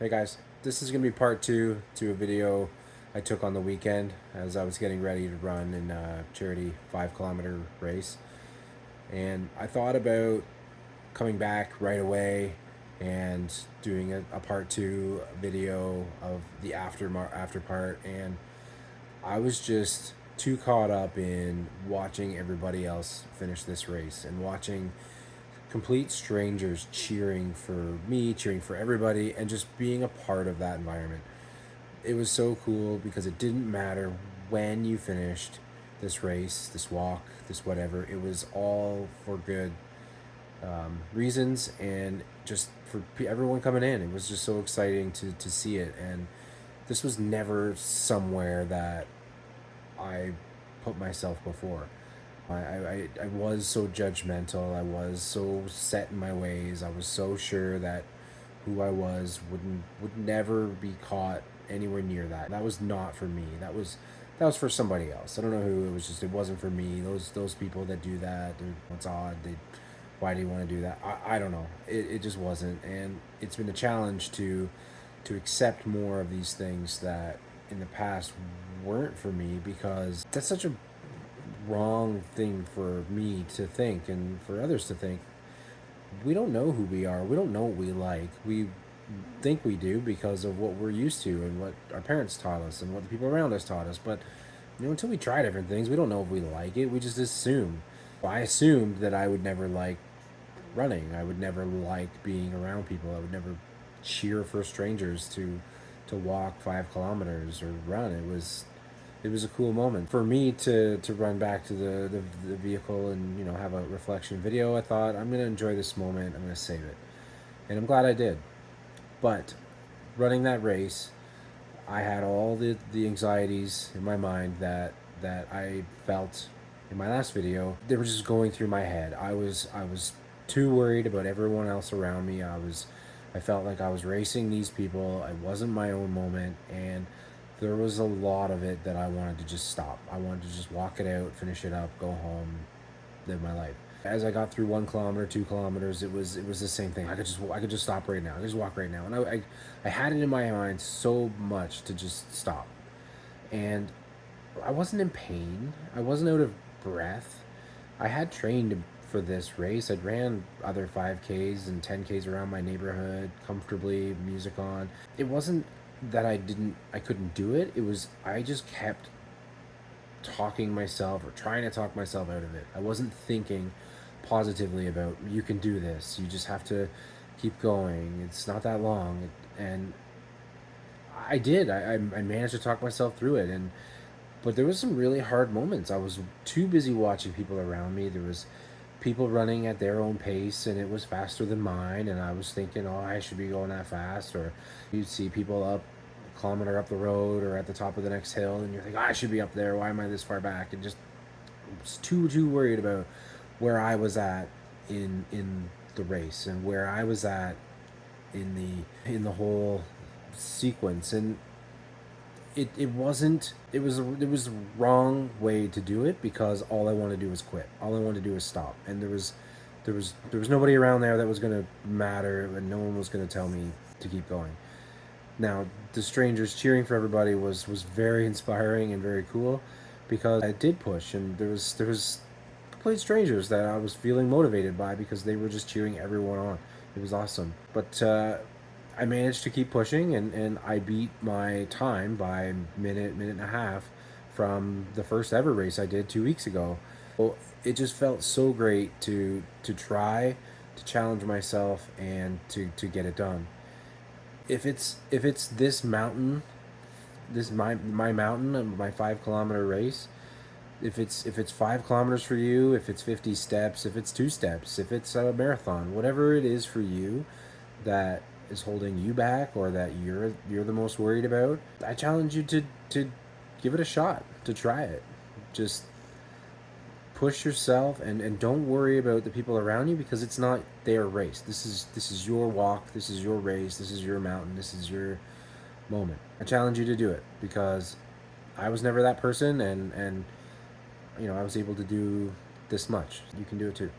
Hey guys, this is going to be part two to a video I took on the weekend as I was getting ready to run in a charity 5 kilometer race. And I thought about coming back right away and doing a part two video of the after part. And I was just too caught up in watching everybody else finish this race and watching complete strangers cheering for me, cheering for everybody, and just being a part of that environment. It was so cool because it didn't matter when you finished this race, this walk, this whatever. It was all for good reasons and just for everyone coming in. It was just so exciting to see it. And this was never somewhere that I put myself before. I was so judgmental. I was so set in my ways. I was so sure that who I was would never be caught anywhere near that. That was not for me. That was for somebody else. I don't know who. It wasn't for me. Those people that do that, it's odd. Why do you want to do that? I don't know. It just wasn't. And it's been a challenge to accept more of these things that in the past weren't for me, because that's such a wrong thing for me to think and for others to think. We don't know who we are. We don't know what we like. We think we do because of what we're used to and what our parents taught us and what the people around us taught us. But until we try different things, we don't know if we like it. We just assume. I assumed that I would never like running. I would never like being around people. I would never cheer for strangers to walk 5 kilometers or run. It was a cool moment for me to run back to the vehicle and have a reflection video. I thought, I'm gonna enjoy this moment. I'm gonna save it, and I'm glad I did. But running that race, I had all the anxieties in my mind that I felt in my last video. They were just going through my head. I was too worried about everyone else around me. I felt like I was racing these people. It wasn't my own moment, and there was a lot of it that I wanted to just stop. I wanted to just walk it out, finish it up, go home, live my life. As I got through 1 kilometer, 2 kilometers, it was the same thing. I could just stop right now. I could just walk right now, and I had it in my mind so much to just stop, and I wasn't in pain. I wasn't out of breath. I had trained for this race. I'd ran other 5Ks and 10Ks around my neighborhood comfortably, music on. It wasn't that I couldn't do it. It was I just kept talking myself or trying to talk myself out of it. I wasn't thinking positively about, you can do this. You just have to keep going. It's not that long. And I did. I managed to talk myself through it, and but there was some really hard moments. I was too busy watching people around me. There was people running at their own pace, and it was faster than mine, and I was thinking, oh, I should be going that fast. Or you'd see people up a kilometer up the road or at the top of the next hill, and you're like, oh, I should be up there. Why am I this far back? And just was too worried about where I was at in the race and where I was at in the whole sequence. And it wasn't it was the wrong way to do it, because all I wanted to do was quit. All I wanted to do was stop, and there was nobody around there that was going to matter, and no one was going to tell me to keep going. Now, the strangers cheering for everybody was very inspiring and very cool, because I did push, and there was complete strangers that I was feeling motivated by because they were just cheering everyone on. It was awesome. But I managed to keep pushing, and I beat my time by a minute and a half from the first ever race I did 2 weeks ago. Well, it just felt so great to try to challenge myself and to get it done. If it's this mountain, this my mountain, my 5 kilometer race, if it's 5 kilometers for you, if it's 50 steps, if it's 2 steps, if it's a marathon, whatever it is for you that is holding you back or that you're the most worried about, I challenge you to give it a shot, to try it. Just push yourself, and don't worry about the people around you, because it's not their race. This is your walk, this is your race, this is your mountain, this is your moment. I challenge you to do it, because I was never that person, and I was able to do this much. You can do it too.